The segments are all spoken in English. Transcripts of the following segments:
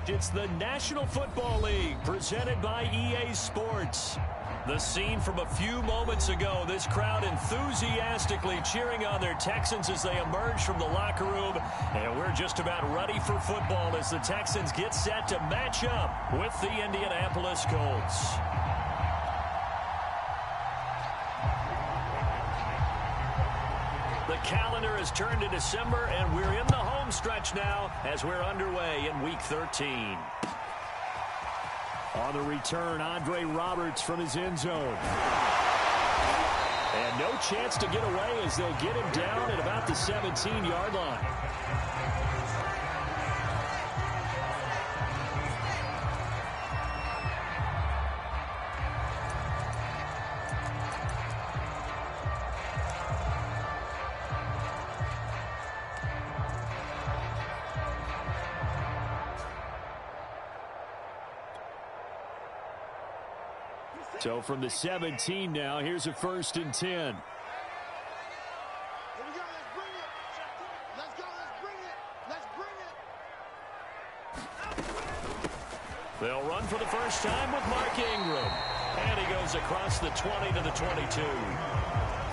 It's the National Football League presented by EA Sports. The scene from a few moments ago, this crowd enthusiastically cheering on their Texans as they emerge from the locker room. And we're just about ready for football as the Texans get set to match up with the Indianapolis Colts. The calendar has turned to December, and we're in the home stretch now as we're underway in Week 13. On the return, Andre Roberts from his end zone. And no chance to get away as they'll get him down at about the 17-yard line. So from the 17 now, here's a 1st and 10. Here we go, let's bring it. Let's go, let's bring it. They'll run for the first time with Mark Ingram. And he goes across the 20 to the 22.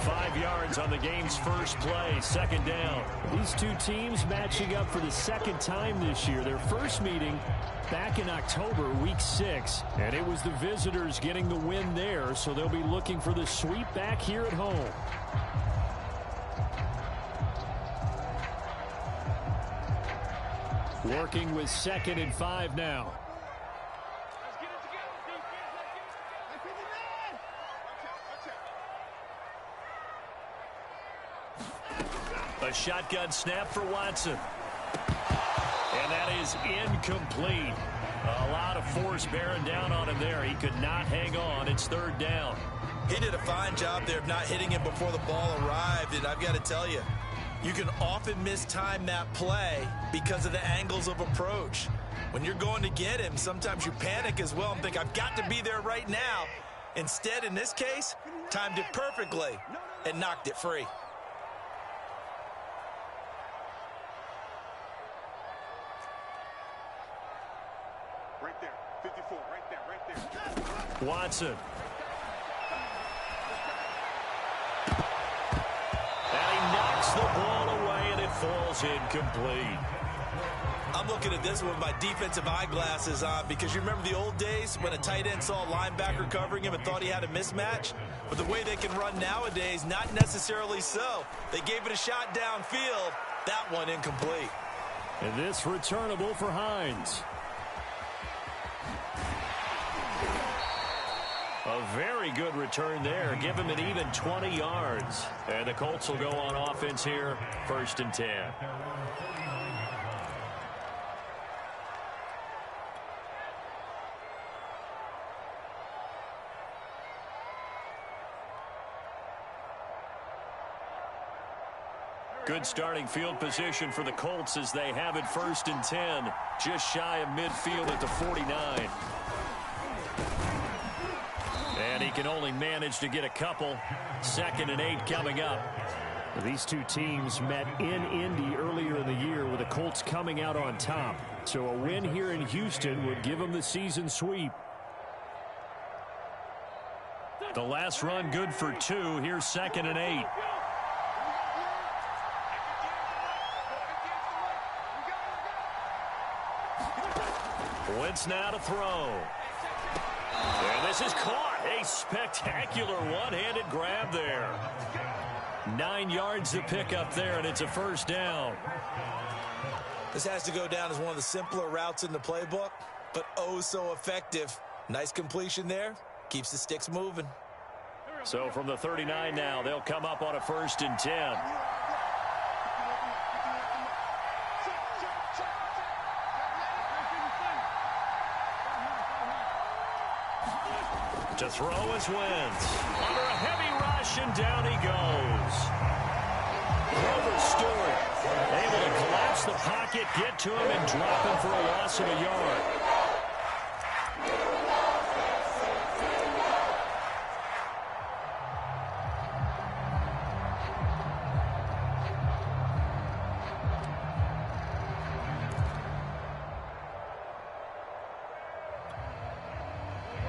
5 yards on the game's first play, 2nd down. These two teams matching up for the 2nd time this year. Their first meeting back in October, Week 6. And it was the visitors getting the win there, so they'll be looking for the sweep back here at home. Working with 2nd and 5 now. A shotgun snap for Watson. And that is incomplete. A lot of force bearing down on him there. He could not hang on. It's 3rd down. He did a fine job there of not hitting him before the ball arrived. And I've got to tell you, you can often mistime that play because of the angles of approach. When you're going to get him, sometimes you panic as well and think, I've got to be there right now. Instead, in this case, timed it perfectly and knocked it free. Right there, 54, right there. Watson. And he knocks the ball away, and it falls incomplete. I'm looking at this with my defensive eyeglasses on because you remember the old days when a tight end saw a linebacker covering him and thought he had a mismatch? But the way they can run nowadays, not necessarily so. They gave it a shot downfield. That one incomplete. And this returnable for Hines. A very good return there. Give him an even 20 yards. And the Colts will go on offense here, 1st and 10. Good starting field position for the Colts as they have it 1st and 10. Just shy of midfield at the 49. And he can only manage to get a couple. 2nd and 8 coming up. These two teams met in Indy earlier in the year with the Colts coming out on top. So a win here in Houston would give them the season sweep. The last run good for 2. Here's 2nd and 8. Wentz now to throw. And this is caught. A spectacular one-handed grab there. 9 yards to pick up there, and it's a 1st down. This has to go down as one of the simpler routes in the playbook, but oh so effective. Nice completion there. Keeps the sticks moving. So from the 39 now, they'll come up on a 1st and 10. To throw is Wentz. Under a heavy rush, and down he goes. Grover Stewart able to collapse the pocket, get to him, and drop him for a loss of a yard.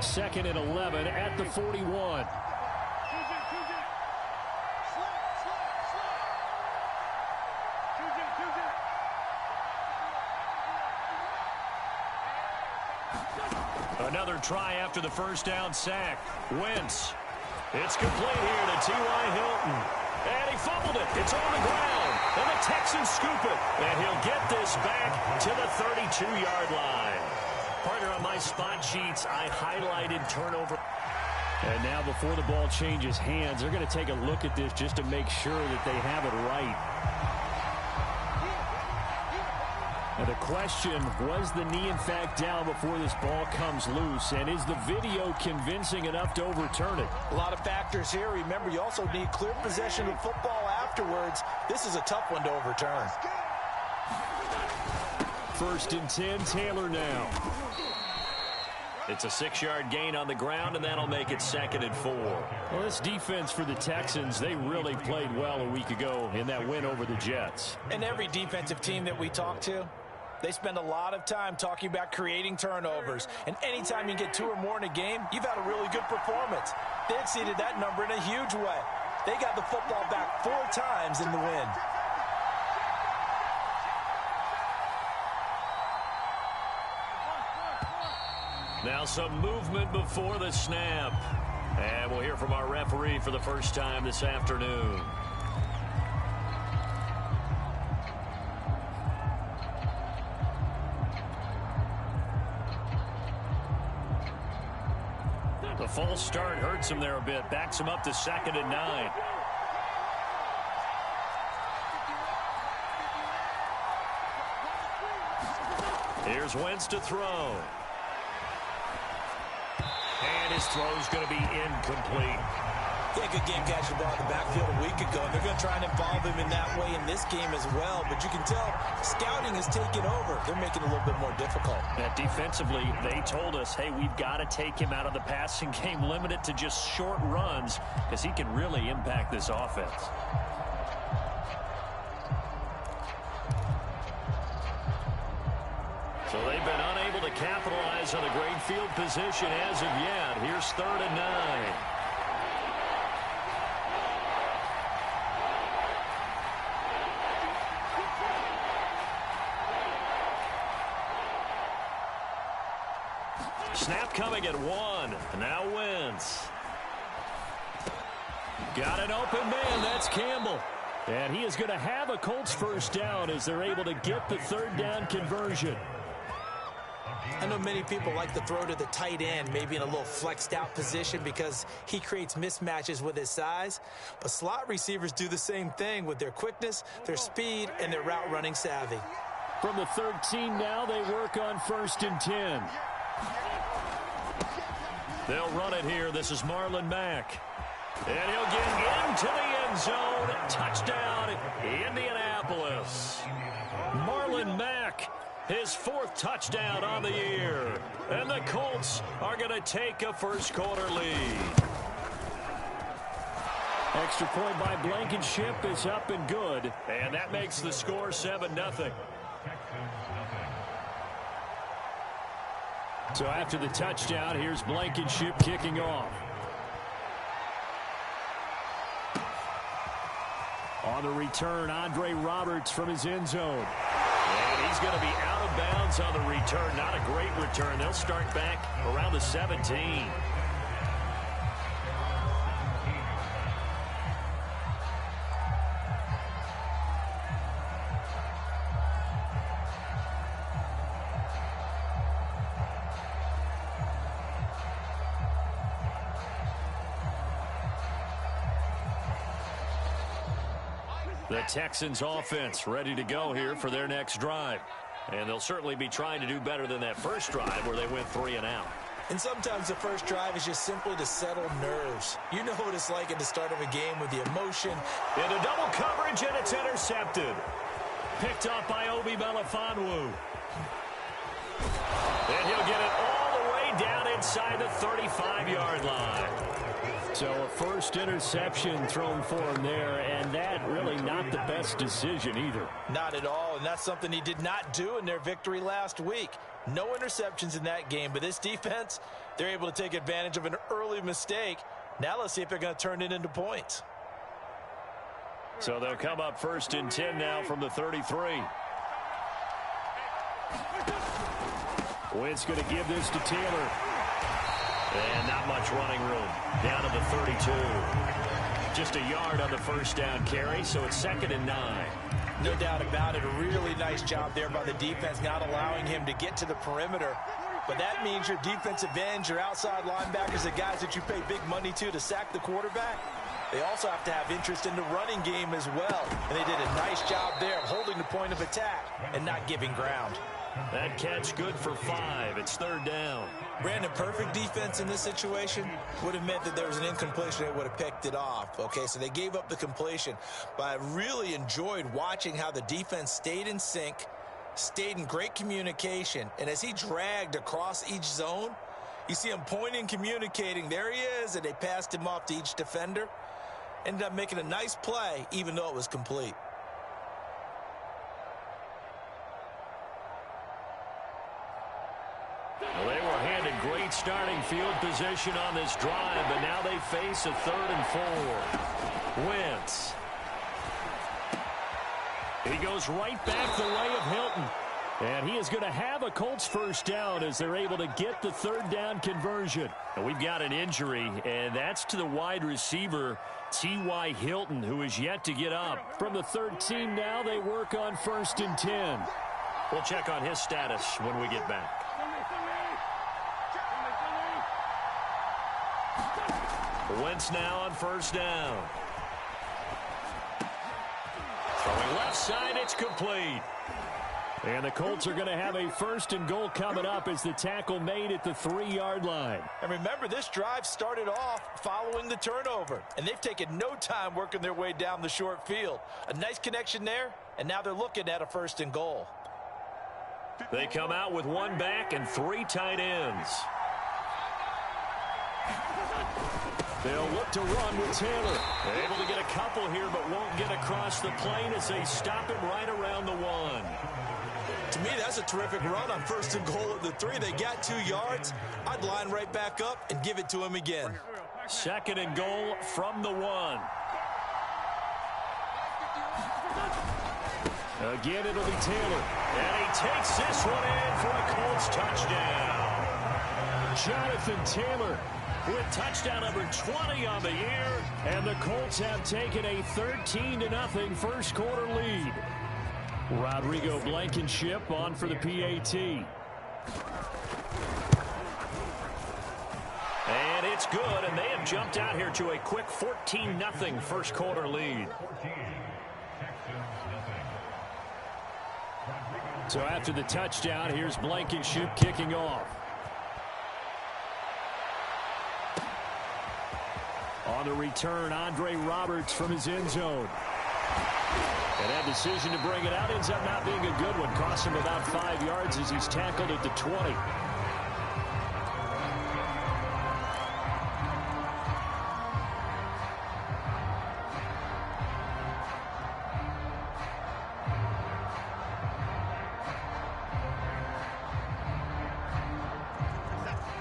2nd and 11 at the 41. Another try after the first down sack. Wentz. It's complete here to T.Y. Hilton. And he fumbled it. It's on the ground. And the Texans scoop it. And he'll get this back to the 32-yard line. Partner, on my spot sheets, I highlighted turnover. And now before the ball changes hands, they're going to take a look at this just to make sure that they have it right. And the question, was the knee in fact down before this ball comes loose? And is the video convincing enough to overturn it? A lot of factors here. Remember, you also need clear possession of football afterwards. This is a tough one to overturn. 1st and 10, Taylor now. It's a 6-yard gain on the ground, and that'll make it 2nd and 4. Well, this defense for the Texans, they really played well a week ago in that win over the Jets. And every defensive team that we talk to, they spend a lot of time talking about creating turnovers. And anytime you get 2 or more in a game, you've had a really good performance. They exceeded that number in a huge way. They got the football back 4 times in the win. Now some movement before the snap. And we'll hear from our referee for the first time this afternoon. The false start hurts him there a bit. Backs him up to 2nd and 9. Here's Wentz to throw. And his throw's going to be incomplete. Yeah, good game catching the ball in the backfield a week ago, and they're going to try and involve him in that way in this game as well. But you can tell scouting is taking over. They're making it a little bit more difficult. Defensively, they told us, hey, we've got to take him out of the passing game, limit it to just short runs, because he can really impact this offense. So they've been unable to capitalize on a great field position as of yet. Here's 3rd and 9. Snap coming at 1. Now Wentz. Got an open man. That's Campbell. And he is going to have a Colts first down as they're able to get the 3rd down conversion. I know many people like to throw to the tight end, maybe in a little flexed out position because he creates mismatches with his size. But slot receivers do the same thing with their quickness, their speed, and their route running savvy. From the 13 now, they work on 1st and 10. They'll run it here. This is Marlon Mack. And he'll get into the end zone. Touchdown, Indianapolis. Marlon Mack, his 4th touchdown on the year. And the Colts are going to take a first-quarter lead. Extra point by Blankenship is up and good. And that makes the score 7-0. So after the touchdown, here's Blankenship kicking off. On the return, Andre Roberts from his end zone. And he's going to be out of bounds on the return. Not a great return. They'll start back around the 17. The Texans offense ready to go here for their next drive. And they'll certainly be trying to do better than that first drive where they went 3 and out. And sometimes the first drive is just simply to settle nerves. You know what it's like at the start of a game with the emotion. Into double coverage, and it's intercepted. Picked up by Obi Melifonwu. And he'll get it all the way down inside the 35-yard line. So a first interception thrown for him there, and that really not the best decision either. Not at all, and that's something he did not do in their victory last week. No interceptions in that game, but this defense, they're able to take advantage of an early mistake. Now let's see if they're going to turn it into points. So they'll come up 1st and 10 now from the 33. Wentz going to give this to Taylor. And not much running room. Down to the 32. Just a yard on the first down carry, so it's 2nd and 9. No doubt about it. A really nice job there by the defense, not allowing him to get to the perimeter. But that means your defensive ends, your outside linebackers, the guys that you pay big money to sack the quarterback, they also have to have interest in the running game as well. And they did a nice job there of holding the point of attack and not giving ground. That catch good for 5. It's 3rd down. Brandon, perfect defense in this situation would have meant that there was an incompletion. They would have picked it off. Okay, so they gave up the completion. But I really enjoyed watching how the defense stayed in sync, stayed in great communication. And as he dragged across each zone, you see him pointing, communicating. There he is, and they passed him off to each defender. Ended up making a nice play, even though it was complete. Well, they were handed great starting field position on this drive, but now they face a 3rd and 4. Wentz. He goes right back the way of Hilton. And he is going to have a Colts first down as they're able to get the 3rd down conversion. And we've got an injury, and that's to the wide receiver, T.Y. Hilton, who is yet to get up. From the 13 now, they work on 1st and 10. We'll check on his status when we get back. Wentz now on 1st down. Throwing left side, it's complete. And the Colts are going to have a 1st and goal coming up as the tackle made at the 3-yard line. And remember, this drive started off following the turnover. And they've taken no time working their way down the short field. A nice connection there, and now they're looking at a 1st and goal. They come out with 1 back and 3 tight ends. They'll look to run with Taylor. Able to get a couple here, but won't get across the plane as they stop him right around the 1. To me, that's a terrific run on 1st and goal at the 3. They got 2 yards. I'd line right back up and give it to him again. 2nd and goal from the 1. Again, it'll be Taylor. And he takes this one in for a Colts touchdown. Jonathan Taylor with touchdown number 20 on the year. And the Colts have taken a 13-0 first quarter lead. Rodrigo Blankenship on for the PAT. And it's good, and they have jumped out here to a quick 14-0 first quarter lead. So after the touchdown, here's Blankenship kicking off. On the return, Andre Roberts from his end zone. And that decision to bring it out ends up not being a good one. Cost him about 5 yards as he's tackled at the 20.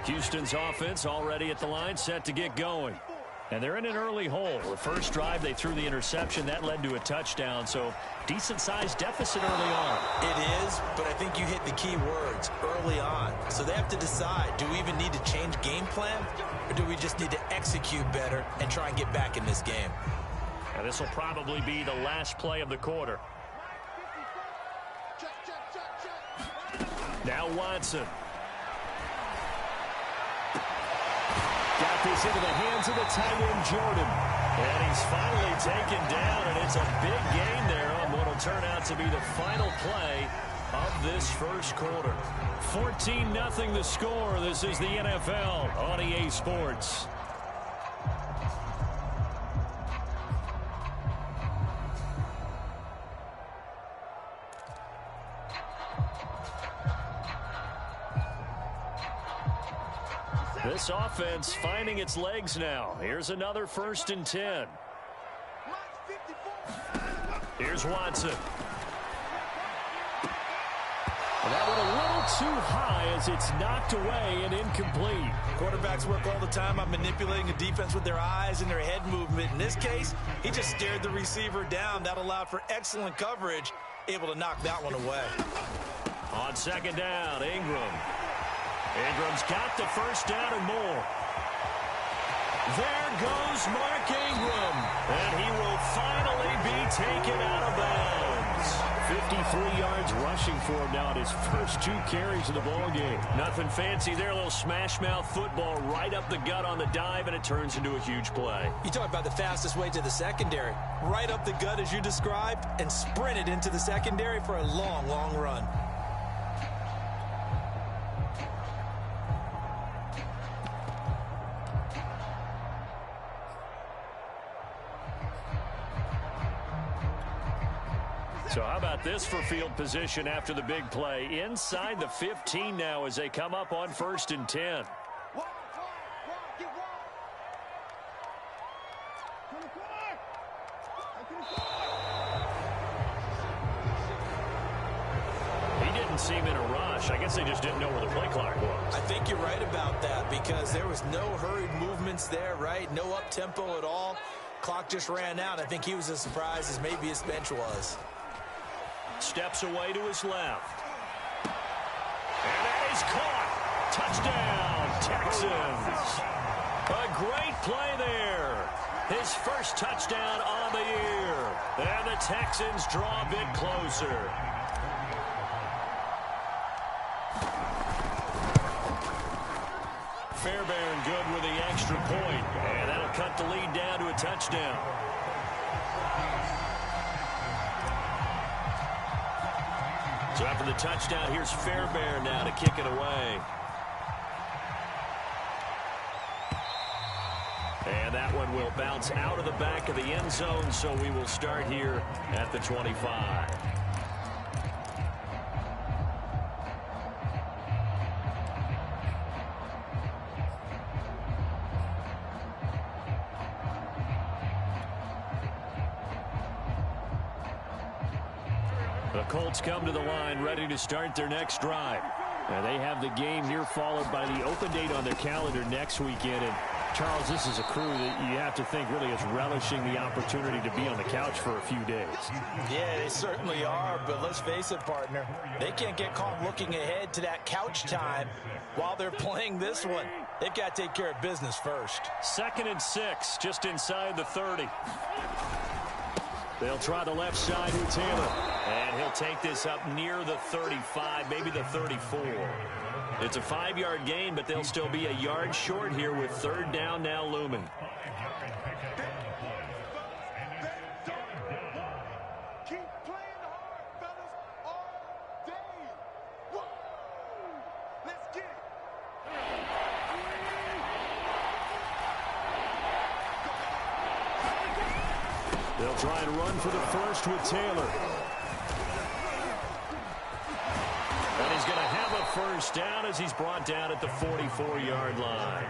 Houston's offense already at the line, set to get going. And they're in an early hole. The first drive, they threw the interception. That led to a touchdown, so decent-sized deficit early on. It is, but I think you hit the key words, early on. So they have to decide, do we even need to change game plan, or do we just need to execute better and try and get back in this game? And this will probably be the last play of the quarter. Now Watson. Got this into the hands of the tight end, Jordan. And he's finally taken down, and it's a big gain there on what will turn out to be the final play of this first quarter. 14-0 the score. This is the NFL on EA Sports. This offense finding its legs now. Here's another 1st and 10. Here's Watson. And that went a little too high as it's knocked away and incomplete. Quarterbacks work all the time on manipulating the defense with their eyes and their head movement. In this case, he just stared the receiver down. That allowed for excellent coverage, able to knock that one away. On second down, Ingram. Ingram's got the first down and more. There goes Mark Ingram, and he will finally be taken out of bounds. 53 yards rushing for him now at his first 2 carries of the ballgame. Nothing fancy there, a little smash-mouth football right up the gut on the dive, and it turns into a huge play. You talk about the fastest way to the secondary. Right up the gut as you described, and sprinted into the secondary for a long, long run. So how about this for field position after the big play? Inside the 15 now as they come up on 1st and 10. He didn't seem in a rush. I guess they just didn't know where the play clock was. I think you're right about that because there was no hurried movements there, right? No up-tempo at all. Clock just ran out. I think he was as surprised as maybe his bench was. Steps away to his left. And that is caught. Touchdown, Texans. A great play there. His first touchdown on the year. And the Texans draw a bit closer. Fairbairn good with the extra point. And that'll cut the lead down to a touchdown. So after the touchdown, here's Fairbairn now to kick it away. And that one will bounce out of the back of the end zone, so we will start here at the 25. The Colts come to the line ready to start their next drive. Now they have the game here followed by the open date on their calendar next weekend. And Charles, this is a crew that you have to think really is relishing the opportunity to be on the couch for a few days. Yeah, they certainly are, but let's face it, partner. They can't get caught looking ahead to that couch time while they're playing this one. They've got to take care of business first. 2nd and 6, just inside the 30. They'll try the left side with Taylor. And he'll take this up near the 35, maybe the 34. It's a 5-yard gain, but they'll still be a yard short here with 3rd down now looming. Keep playing hard, fellas, all day. Woo! Let's get it. They'll try and run for the first with Taylor. And he's going to have a first down as he's brought down at the 44-yard line.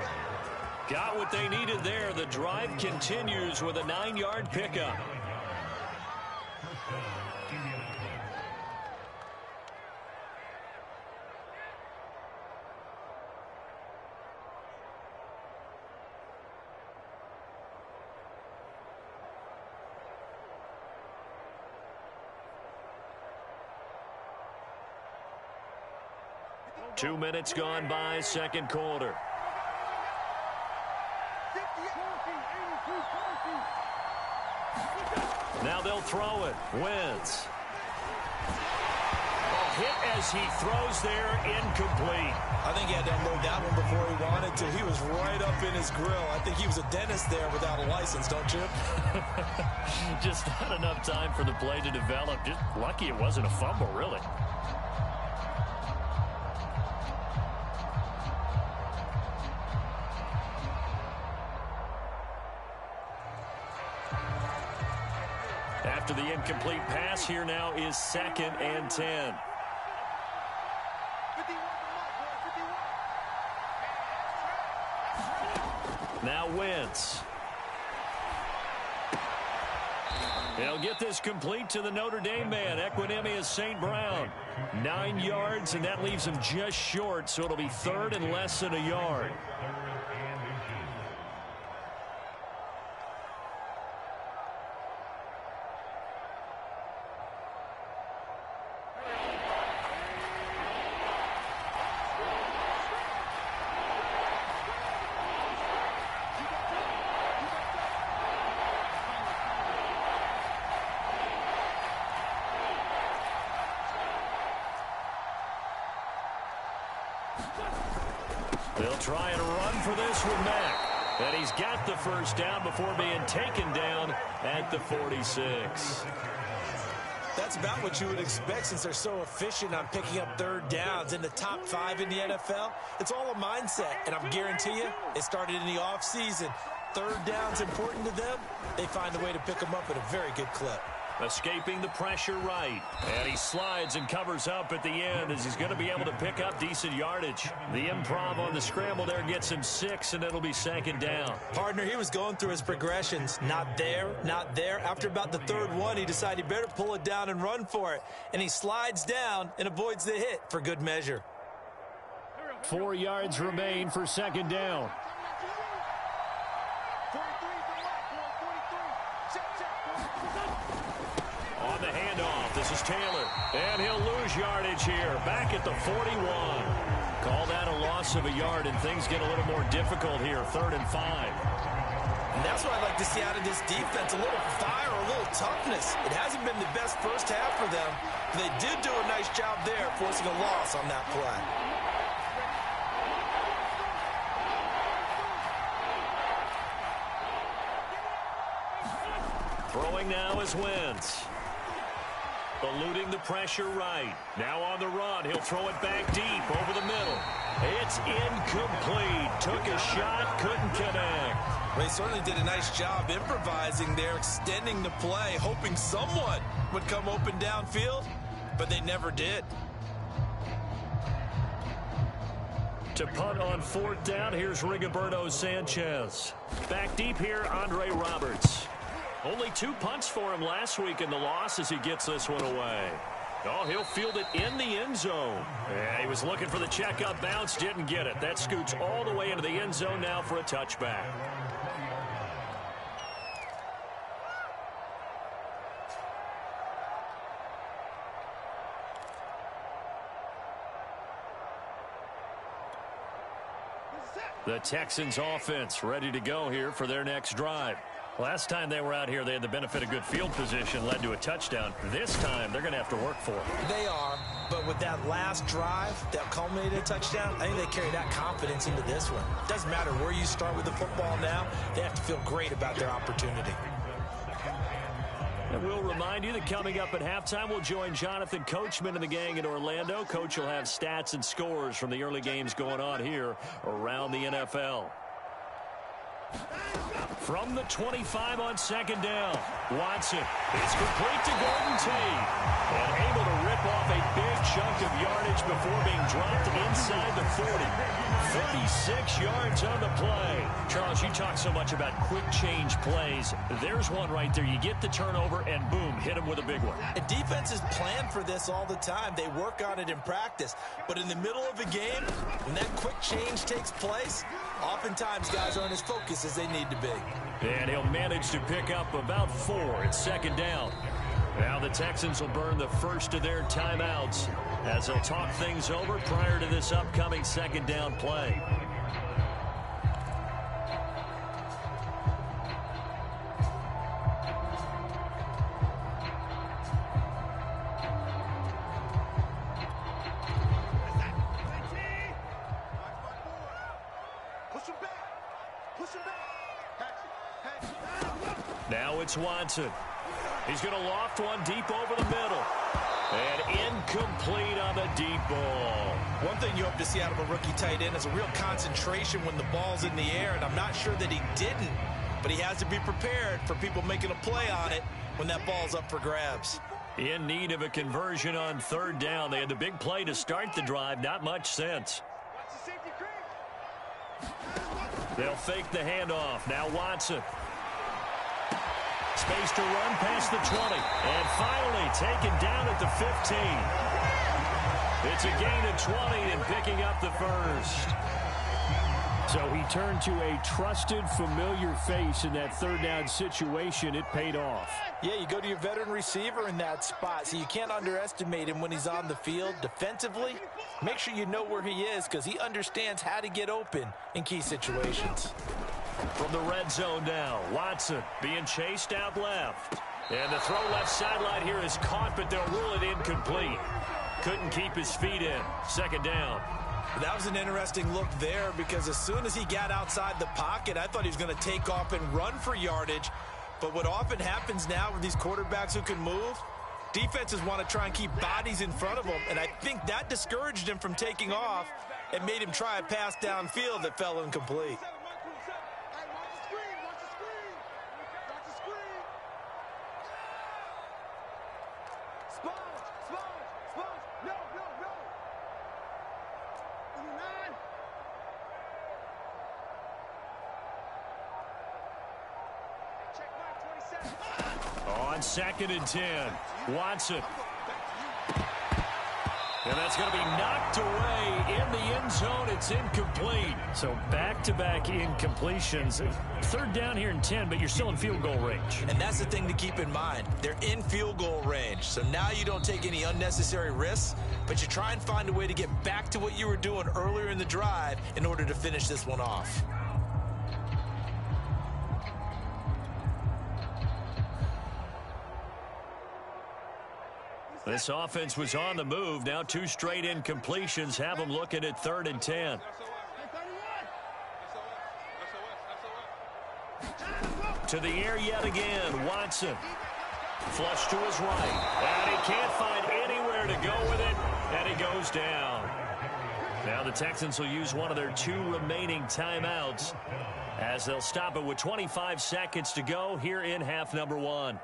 Got what they needed there. The drive continues with a 9-yard pickup. Two minutes gone by, second quarter. Now they'll throw it. Wentz. A hit as he throws there, incomplete. I think he had to unload that one before he wanted to. He was right up in his grill. I think he was a dentist there without a license, don't you? Just not enough time for the play to develop. Just lucky it wasn't a fumble, really. After the incomplete pass, here now is 2nd and 10. Now Wentz. They'll get this complete to the Notre Dame man, Equinemius St. Brown. 9 yards, and that leaves him just short, so it'll be third and less than a yard. They'll try and run for this with Mack. And he's got the first down before being taken down at the 46. That's about what you would expect since they're so efficient on picking up third downs in the top 5 in the NFL. It's all a mindset, and I guarantee you it started in the offseason. Third down's important to them. They find a way to pick them up at a very good clip. Escaping the pressure right. And he slides and covers up at the end as he's going to be able to pick up decent yardage. The improv on the scramble there gets him 6, and it'll be second down. Partner, he was going through his progressions. Not there, not there. After about the third one, he decided he better pull it down and run for it. And he slides down and avoids the hit for good measure. 4 yards remain for second down. On the handoff, this is Taylor. And he'll lose yardage here. Back at the 41. Call that a loss of a yard, and things get a little more difficult here. 3rd and 5. And that's what I'd like to see out of this defense. A little fire, a little toughness. It hasn't been the best first half for them. But they did do a nice job there, forcing a loss on that play. Throwing now is Wentz. Eluding the pressure right. Now on the run. He'll throw it back deep over the middle. It's incomplete. Took a shot, couldn't connect. They certainly did a nice job improvising there, extending the play, hoping someone would come open downfield, but they never did. To punt on 4th down, here's Rigoberto Sanchez. Back deep here, Andre Roberts. Only 2 punts for him last week in the loss as he gets this one away. Oh, he'll field it in the end zone. Yeah, he was looking for the checkup bounce, didn't get it. That scoots all the way into the end zone now for a touchback. The Texans offense ready to go here for their next drive. Last time they were out here, they had the benefit of good field position, led to a touchdown. This time, they're going to have to work for it. They are, but with that last drive that culminated a touchdown, I think they carry that confidence into this one. It doesn't matter where you start with the football now. They have to feel great about their opportunity. And we'll remind you that coming up at halftime, we'll join Jonathan Coachman and the gang in Orlando. Coach will have stats and scores from the early games going on here around the NFL. From the 25 on second down, Watson is complete to Golden Tate and able to rip off a big chunk of yardage before being dropped inside the 40. 56 yards on the play. Charles, you talk so much about quick change plays. There's one right there. You get the turnover and boom, hit him with a big one. And defenses plan for this all the time. They work on it in practice. But in the middle of a game, when that quick change takes place, oftentimes guys aren't as focused as they need to be. And he'll manage to pick up about 4 at second down. Now the Texans will burn the first of their timeouts as they'll talk things over prior to this upcoming second down play. Now it's Watson. He's going to loft one deep over the middle. And incomplete on the deep ball. One thing you hope to see out of a rookie tight end is a real concentration when the ball's in the air, and I'm not sure that he didn't, but he has to be prepared for people making a play on it when that ball's up for grabs. In need of a conversion on third down. They had the big play to start the drive. Not much sense. They'll fake the handoff. Now Watson. space to run past the 20. And finally taken down at the 15. It's a gain of 20 and picking up the first. So he turned to a trusted, familiar face in that third down situation. It paid off. Yeah, you go to your veteran receiver in that spot, so you can't underestimate him when he's on the field. Defensively, make sure you know where he is because he understands how to get open in key situations. From the red zone now, Watson being chased out left. And the throw left sideline here is caught, but they'll rule it incomplete. Couldn't keep his feet in. Second down. That was an interesting look there because as soon as he got outside the pocket, I thought he was going to take off and run for yardage. But what often happens now with these quarterbacks who can move, defenses want to try and keep bodies in front of them. And I think that discouraged him from taking off and made him try a pass downfield that fell incomplete. On 2nd and 10, Watson. And that's going to be knocked away in the end zone. It's incomplete. So back-to-back incompletions. Third down here and 10, but you're still in field goal range. And that's the thing to keep in mind. They're in field goal range. So now you don't take any unnecessary risks, but you try and find a way to get back to what you were doing earlier in the drive in order to finish this one off. This offense was on the move. Now 2 straight incompletions have them looking at 3rd and 10. To the air yet again, Watson. Flush to his right. And he can't find anywhere to go with it. And he goes down. Now the Texans will use one of their 2 remaining timeouts as they'll stop it with 25 seconds to go here in half number 1.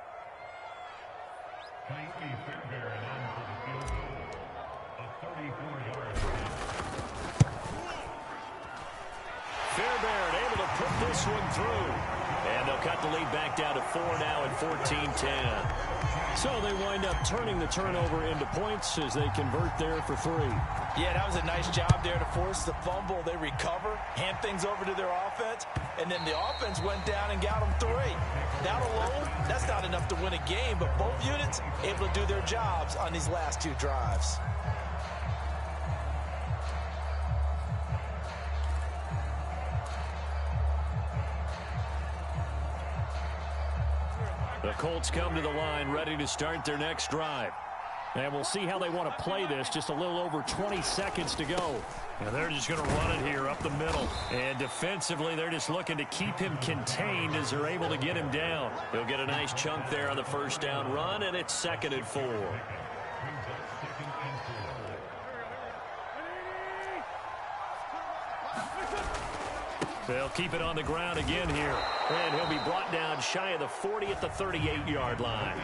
Fairbairn able to put this one through. And they'll cut the lead back down to 4 now at 14-10. So they wind up turning the turnover into points as they convert there for 3. Yeah, that was a nice job there to force the fumble. They recover, hand things over to their offense, and then the offense went down and got them 3. That alone, that's not enough to win a game, but both units able to do their jobs on these last 2 drives. The Colts come to the line ready to start their next drive. And we'll see how they want to play this. Just a little over 20 seconds to go. And they're just going to run it here up the middle. And defensively, they're just looking to keep him contained as they're able to get him down. He'll get a nice chunk there on the first down run, and it's 2nd and 4. They'll keep it on the ground again here. And he'll be brought down shy of the 40 at the 38-yard line.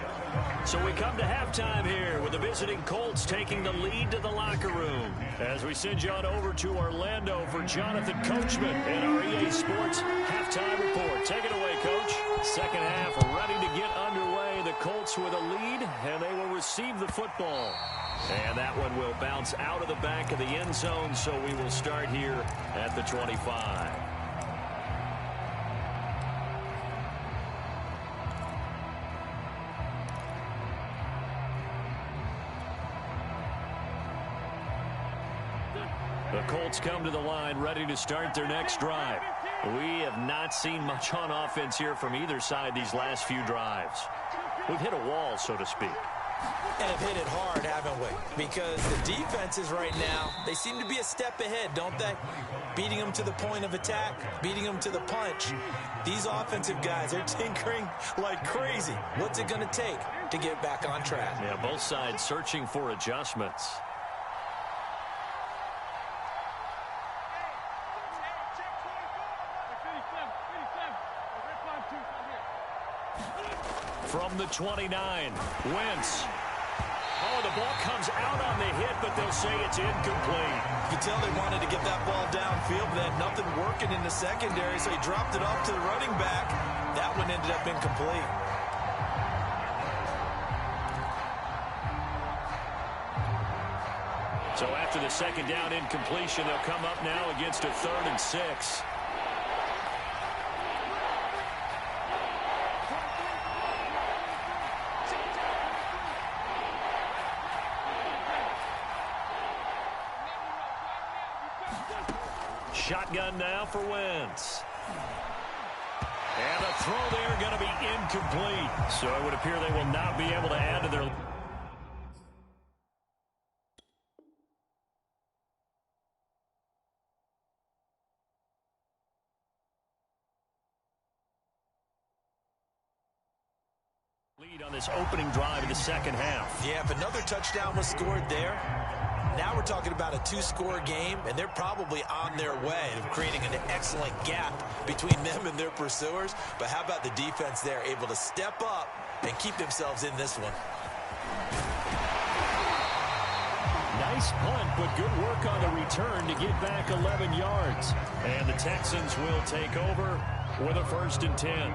So we come to halftime here with the visiting Colts taking the lead to the locker room. As we send you on over to Orlando for Jonathan Coachman and our EA Sports halftime report. Take it away, Coach. Second half ready to get underway. The Colts with a lead, and they will receive the football. And that one will bounce out of the back of the end zone, so we will start here at the 25. The Colts come to the line ready to start their next drive. We have not seen much on offense here from either side these last few drives. We've hit a wall, so to speak. And have hit it hard, haven't we? Because the defenses right now, they seem to be a step ahead, don't they? Beating them to the point of attack, beating them to the punch. These offensive guys are tinkering like crazy. What's it going to take to get back on track? Yeah, both sides searching for adjustments. From the 29, Wentz. Oh, the ball comes out on the hit, but they'll say it's incomplete. You can tell they wanted to get that ball downfield, but they had nothing working in the secondary, so he dropped it off to the running back. That one ended up incomplete. So after the second down incompletion, they'll come up now against a 3rd and 6. Shotgun now for Wentz. And the throw there going to be incomplete. So it would appear they will not be able to add to their lead on this opening drive of the second half. Yeah, if another touchdown was scored there, now we're talking about a 2-score game, and they're probably on their way of creating an excellent gap between them and their pursuers. But how about the defense there, able to step up and keep themselves in this one? Nice punt, but good work on the return to get back 11 yards. And the Texans will take over with a 1st and 10.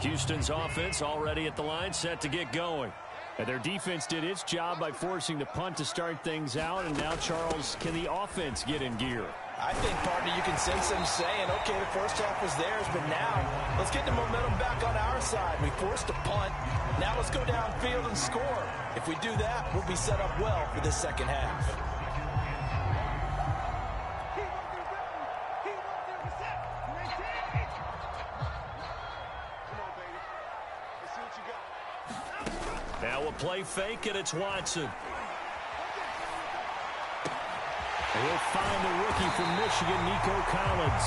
Houston's offense already at the line, set to get going. And their defense did its job by forcing the punt to start things out. And now, Charles, can the offense get in gear? I think, partner, you can sense them saying, okay, the first half was theirs, but now let's get the momentum back on our side. We forced a punt. Now let's go downfield and score. If we do that, we'll be set up well for this second half. Now a play fake, and it's Watson. He'll find the rookie from Michigan, Nico Collins.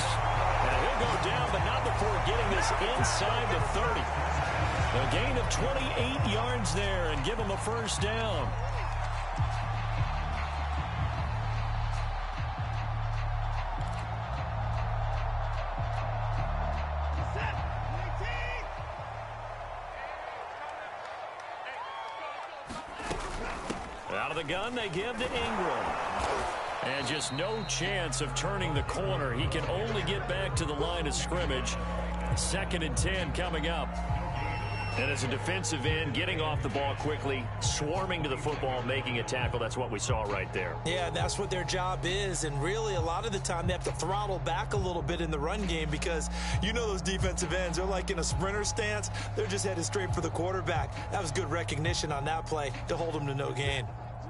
And he'll go down, but not before getting this inside the 30. A gain of 28 yards there and give him a 1st down. Out of the gun, they give to Ingram. And just no chance of turning the corner. He can only get back to the line of scrimmage. 2nd and 10 coming up. And as a defensive end, getting off the ball quickly, swarming to the football, making a tackle. That's what we saw right there. Yeah, that's what their job is. And really, a lot of the time, they have to throttle back a little bit in the run game because you know those defensive ends, they're like in a sprinter stance. They're just headed straight for the quarterback. That was good recognition on that play to hold them to no gain.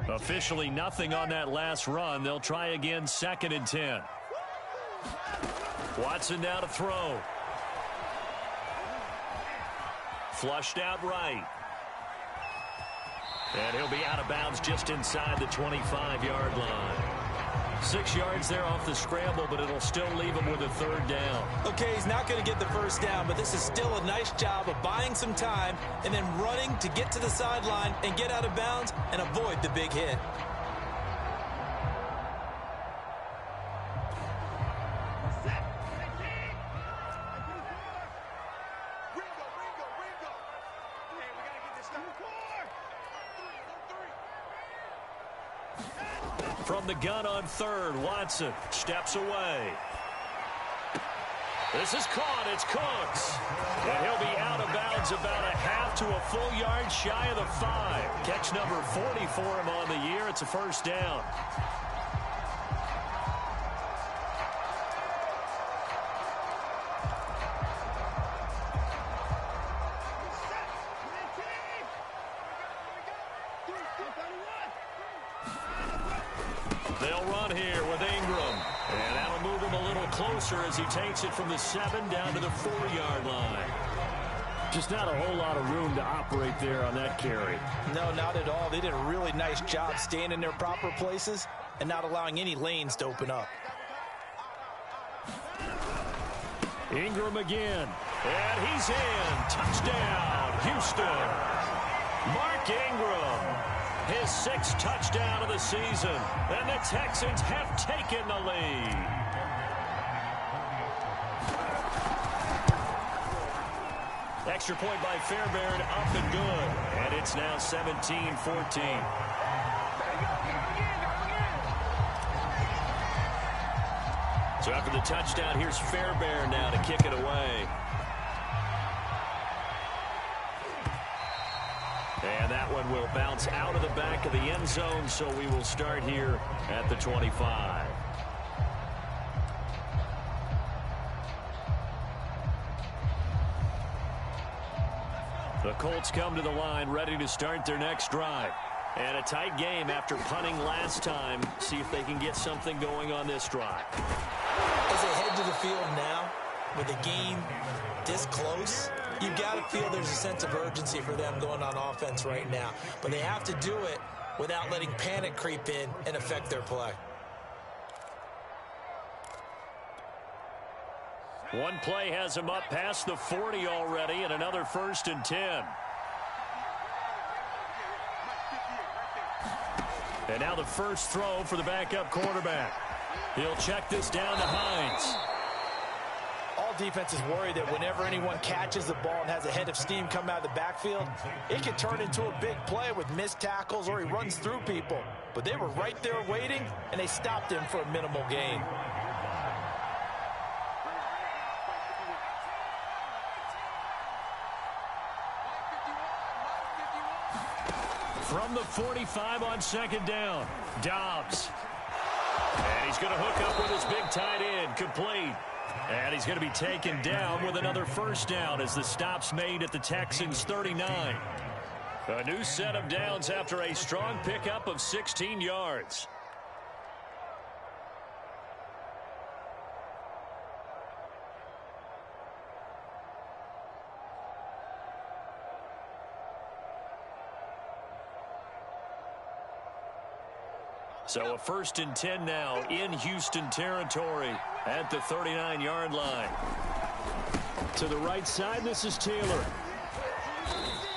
Officially nothing on that last run. They'll try again, 2nd and 10. Watson now to throw. Flushed out right. And he'll be out of bounds just inside the 25-yard line. 6 yards there off the scramble, but it'll still leave him with a 3rd down. Okay, he's not going to get the 1st down, but this is still a nice job of buying some time and then running to get to the sideline and get out of bounds and avoid the big hit. From the gun on 3rd, Watson steps away. This is caught. It's Cooks. And he'll be out of bounds about a half to a full yard shy of the 5. Catch number 40 for him on the year. It's a 1st down. They'll run here with Ingram. And that'll move him a little closer as he takes it from the 7 down to the 4-yard line. Just not a whole lot of room to operate there on that carry. No, not at all. They did a really nice job staying in their proper places and not allowing any lanes to open up. Ingram again. And he's in. Touchdown, Houston. Mark Ingram. His 6th touchdown of the season. And the Texans have taken the lead. Extra point by Fairbairn, up and good. And it's now 17-14. So after the touchdown, here's Fairbairn now to kick it away. And that one will bounce out of the back of the end zone, so we will start here at the 25. The Colts come to the line, ready to start their next drive. And a tight game after punting last time. See if they can get something going on this drive. As they head to the field now, with the game this close, you've got to feel there's a sense of urgency for them going on offense right now. But they have to do it without letting panic creep in and affect their play. One play has him up past the 40 already, and another 1st and 10. And now the first throw for the backup quarterback. He'll check this down to Hines. All defenses worry that whenever anyone catches the ball and has a head of steam come out of the backfield, it can turn into a big play with missed tackles or he runs through people. But they were right there waiting, and they stopped him for a minimal gain. From the 45 on 2nd down, Dobbs. And he's going to hook up with his big tight end, complete. And he's going to be taken down with another 1st down as the stop's made at the Texans' 39. A new set of downs after a strong pickup of 16 yards. So a 1st and 10 now in Houston territory at the 39-yard line. To the right side, this is Taylor.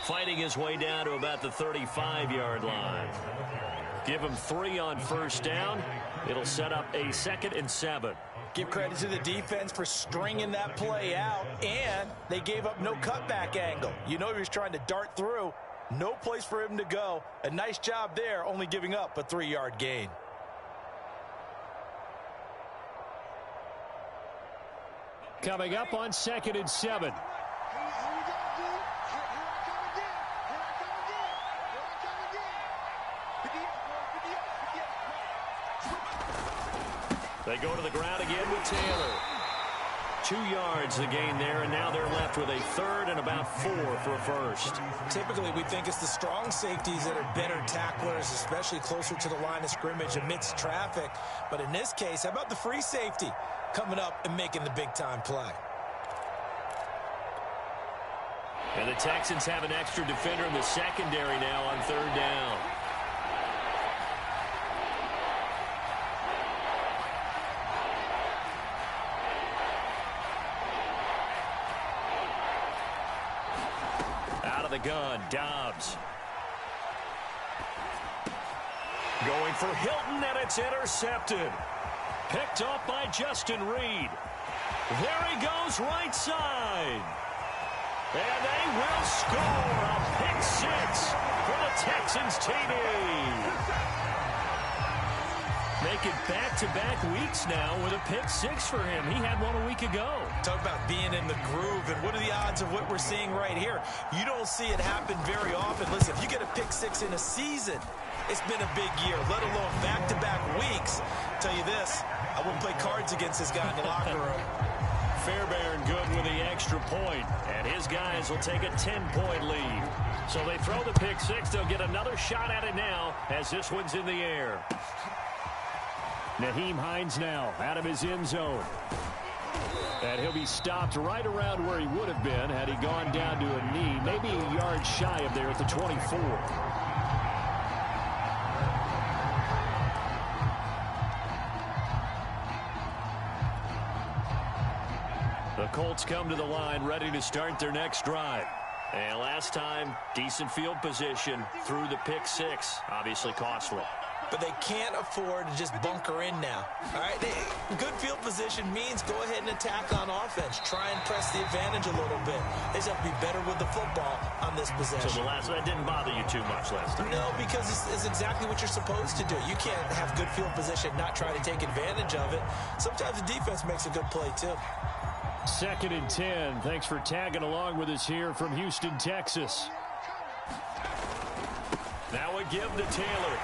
Fighting his way down to about the 35-yard line. Give him 3 on 1st down. It'll set up a 2nd and 7. Give credit to the defense for stringing that play out, and they gave up no cutback angle. You know he was trying to dart through. No place for him to go. A nice job there, only giving up a 3-yard gain. Coming up on 2nd and 7. They go to the ground again with Taylor. 2 yards the gain there, and now they're left with a 3rd and about 4 for a 1st. Typically, we think it's the strong safeties that are better tacklers, especially closer to the line of scrimmage amidst traffic. But in this case, how about the free safety coming up and making the big-time play? And the Texans have an extra defender in the secondary now on 3rd down. Out of the gun, Dobbs. Going for Hilton, and it's intercepted. Picked off by Justin Reed. There he goes, right side. And they will score a pick 6 for the Texans TD. Making back-to-back weeks now with a pick 6 for him. He had one a week ago. Talk about being in the groove, and what are the odds of what we're seeing right here? You don't see it happen very often. Listen, if you get a pick 6 in a season, it's been a big year, let alone back-to-back weeks. I'll tell you this, I wouldn't play cards against this guy in the locker room. Fairbairn good with the extra point, and his guys will take a 10-point lead. So they throw the pick 6. They'll get another shot at it now as this one's in the air. Nyheim Hines now out of his end zone. And he'll be stopped right around where he would have been had he gone down to a knee, maybe a yard shy of there at the 24. The Colts come to the line ready to start their next drive. And last time, decent field position through the pick 6. Obviously costly. But they can't afford to just bunker in now. All right, good field position. position means go ahead and attack on offense. Try and press the advantage a little bit. They just have to be better with the football on this possession. So that didn't bother you too much last time? No, because it's exactly what you're supposed to do. You can't have good field position, not try to take advantage of it. Sometimes the defense makes a good play, too. 2nd and 10. Thanks for tagging along with us here from Houston, Texas. Now a give to Taylor.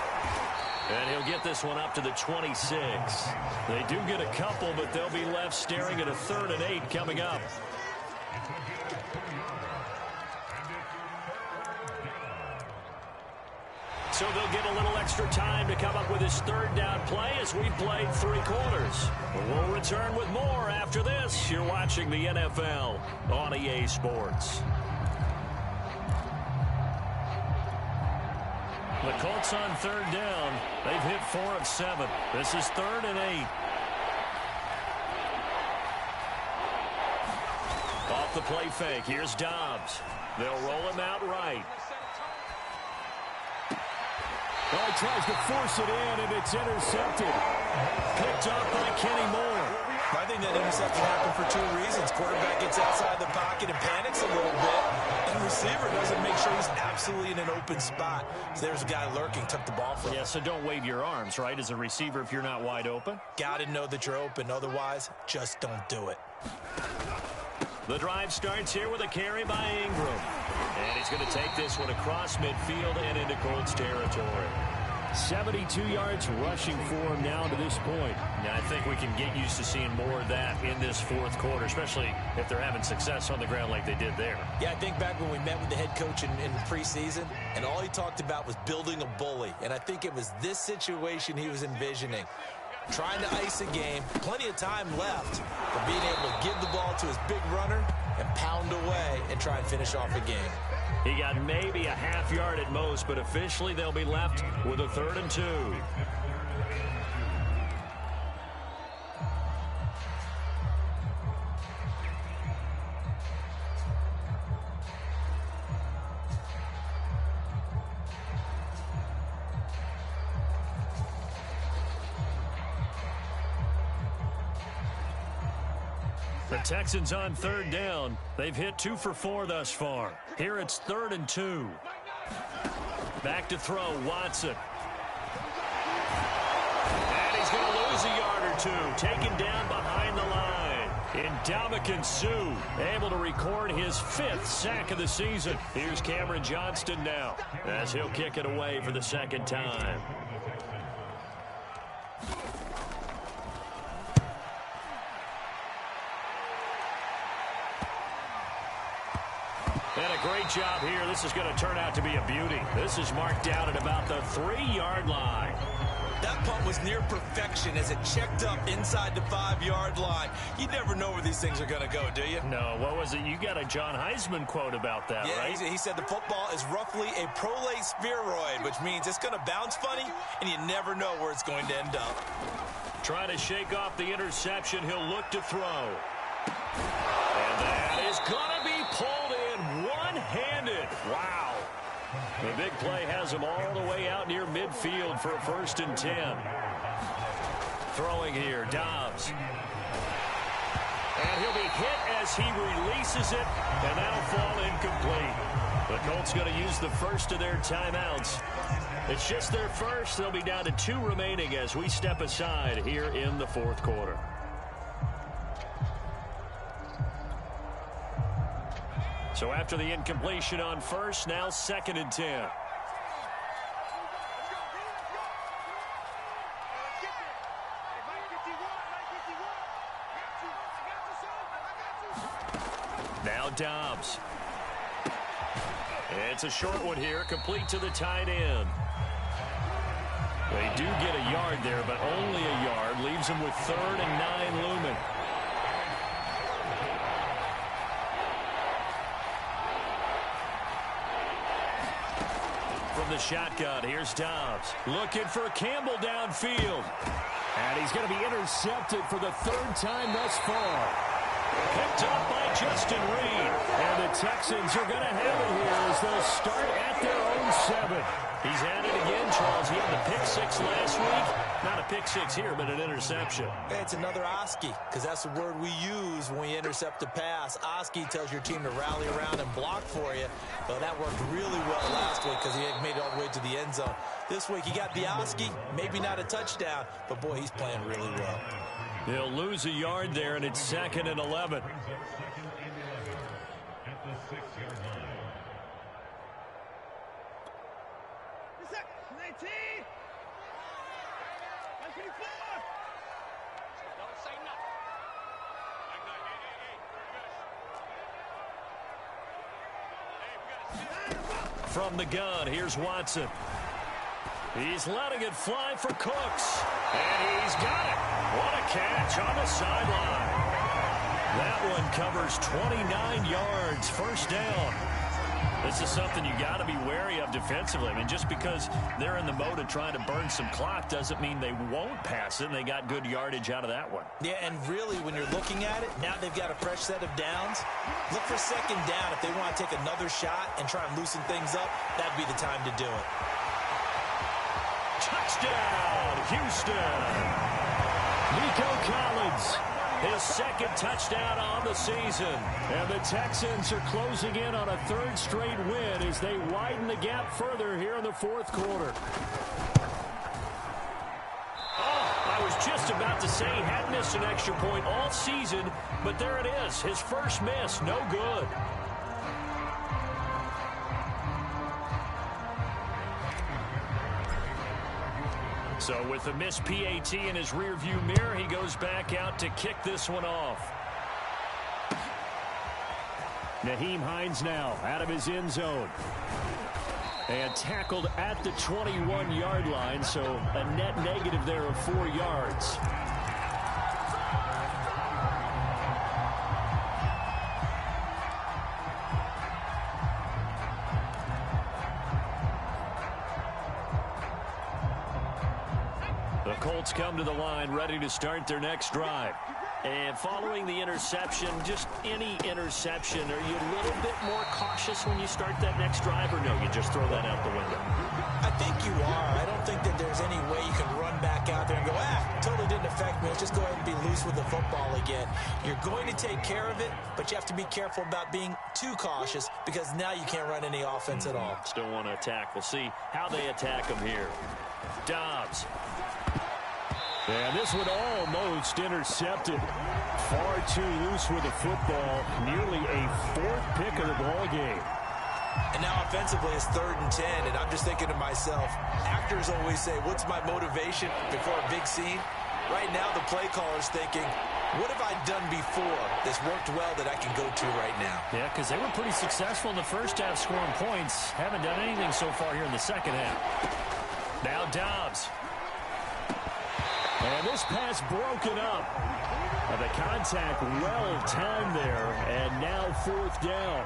And he'll get this one up to the 26. They do get a couple, but they'll be left staring at a 3rd and 8 coming up. So they'll get a little extra time to come up with his 3rd down play as we've played 3 quarters. We'll return with more after this. You're watching the NFL on EA Sports. The Colts on 3rd down. They've hit 4 of 7. This is 3rd and 8. Off the play fake. Here's Dobbs. They'll roll him out right. Oh, he tries to force it in, and it's intercepted. Picked off by Kenny Moore. I think that interception happened for 2 reasons. Quarterback gets outside the pocket and panics a little bit, and the receiver doesn't make sure he's absolutely in an open spot. So there's a guy lurking, took the ball from him. Yeah, so don't wave your arms, right, as a receiver if you're not wide open? Got to know that you're open. Otherwise, just don't do it. The drive starts here with a carry by Ingram. And he's going to take this one across midfield and into Colts territory. 72 yards rushing for him now to this point. Now, I think we can get used to seeing more of that in this 4th quarter, especially if they're having success on the ground like they did there. Yeah, I think back when we met with the head coach in preseason, and all he talked about was building a bully. And I think it was this situation he was envisioning. Trying to ice a game, plenty of time left, but being able to give the ball to his big runner and pound away and try and finish off a game. He got maybe a half yard at most, but officially they'll be left with a 3rd and 2. The Texans on 3rd down. They've hit 2 for 4 thus far. Here it's 3rd and 2. Back to throw, Watson. And he's going to lose a yard or 2. Taken down behind the line. Ndamukong Suh able to record his 5th sack of the season. Here's Cameron Johnston now as he'll kick it away for the 2nd time. And a great job here. This is going to turn out to be a beauty. This is marked down at about the 3-yard line. That punt was near perfection as it checked up inside the 5-yard line. You never know where these things are going to go, do you? No, what was it? You got a John Heisman quote about that, right? Yeah, he said the football is roughly a prolate spheroid, which means it's going to bounce funny, and you never know where it's going to end up. Trying to shake off the interception. He'll look to throw. And that is going to be pulled in one-handed. Wow. The big play has him all the way out near midfield for a 1st and 10. Throwing here, Dobbs. And he'll be hit as he releases it, and that'll fall incomplete. The Colts going to use the first of their timeouts. It's just their first. They'll be down to 2 remaining as we step aside here in the 4th quarter. So after the incompletion on first, now 2nd and 10. Now Dobbs. It's a short one here, complete to the tight end. They do get a yard there, but only a yard. Leaves them with 3rd and 9 looming. From the shotgun, here's Dobbs. Looking for Campbell downfield. And he's going to be intercepted for the 3rd time thus far. Picked up by Justin Reed. And the Texans are going to have it here as they'll start at their own 7. He's at it again, Charles. He had the pick 6 last week. Not a pick 6 here, but an interception. It's another i-kee, because that's the word we use when we intercept a pass. i-kee tells your team to rally around and block for you. But that worked really well last week because he made it all the way to the end zone. This week he got the i-kee, maybe not a touchdown, but boy, he's playing really well. He'll lose a yard there, and it's 2nd and 11. From the gun, here's Watson. He's letting it fly for Cooks. And he's got it. What a catch on the sideline. That one covers 29 yards, first down. This is something you got to be wary of defensively. I mean, just because they're in the mode of trying to burn some clock doesn't mean they won't pass it, and they got good yardage out of that one. Yeah, and really, when you're looking at it, now they've got a fresh set of downs. Look for 2nd down. If they want to take another shot and try and loosen things up, that'd be the time to do it. Touchdown, Houston. Nico Collins, his 2nd touchdown on the season. And the Texans are closing in on a 3rd straight win as they widen the gap further here in the 4th quarter. Oh, I was just about to say he had missed an extra point all season, but there it is. His first miss, no good. So with the missed PAT in his rearview mirror, he goes back out to kick this one off. Nyheim Hines now out of his end zone. And tackled at the 21-yard line, so a net negative there of 4 yards. The Colts come to the line ready to start their next drive. And following the interception, just any interception, are you a little bit more cautious when you start that next drive, or no, you just throw that out the window? I think you are. I don't think that there's any way you can run back out there and go, totally didn't affect me. Let's just go ahead and be loose with the football again. You're going to take care of it, but you have to be careful about being too cautious because now you can't run any offense at all. Still want to attack. We'll see how they attack them here. Dobbs. And this one almost intercepted. Far too loose with the football. Nearly a 4th pick of the ball game. And now offensively it's 3rd and 10, and I'm just thinking to myself, actors always say, what's my motivation before a big scene? Right now the play caller's thinking, what have I done before that's worked well that I can go to right now? Yeah, because they were pretty successful in the first half scoring points. Haven't done anything so far here in the second half. Now Dobbs. And this pass broken up. And the contact well timed there. And now 4th down.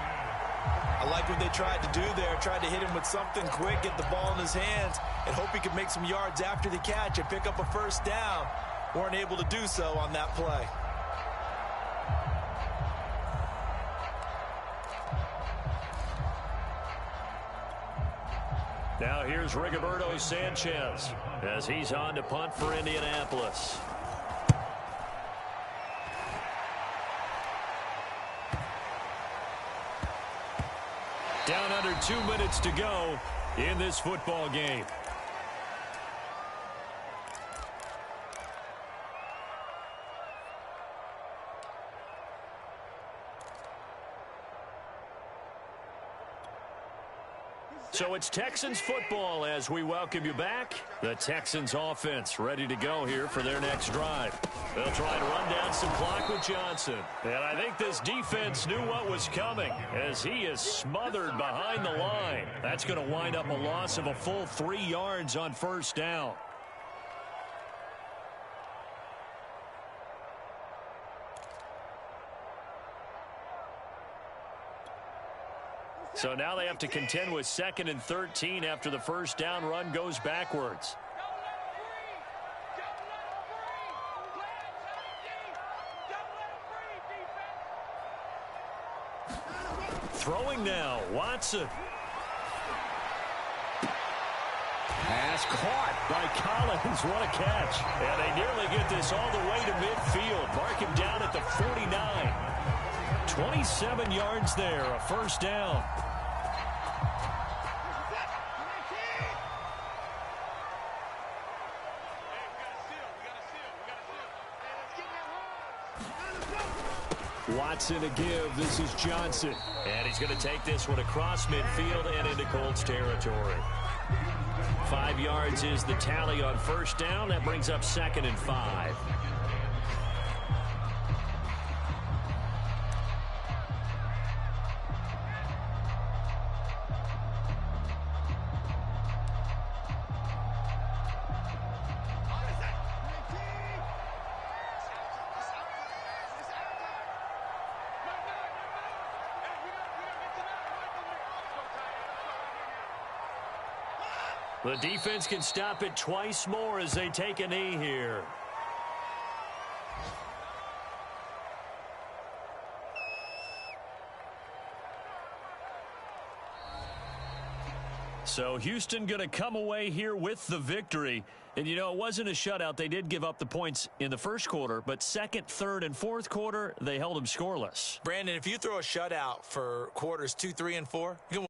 I like what they tried to do there. Tried to hit him with something quick, get the ball in his hands, and hope he could make some yards after the catch and pick up a first down. Weren't able to do so on that play. Now here's Rigoberto Sanchez as he's on to punt for Indianapolis. Down under 2 minutes to go in this football game. So it's Texans football as we welcome you back. The Texans offense ready to go here for their next drive. They'll try to run down some clock with Johnson. And I think this defense knew what was coming as he is smothered behind the line. That's going to wind up a loss of a full 3 yards on first down. So now they have to contend with 2nd and 13 after the first down run goes backwards. Throwing now, Watson. Pass caught by Collins. What a catch. And they nearly get this all the way to midfield. Mark him down at the 49. 27 yards there, a first down. Watson a give. This is Johnson. And he's going to take this one across midfield and into Colts territory. 5 yards is the tally on first down. That brings up 2nd and 5. The defense can stop it twice more as they take a knee here. So Houston going to come away here with the victory. And, you know, it wasn't a shutout. They did give up the points in the first quarter, but second, third, and fourth quarter, they held them scoreless. Brandon, if you throw a shutout for quarters 2, 3, and 4, you can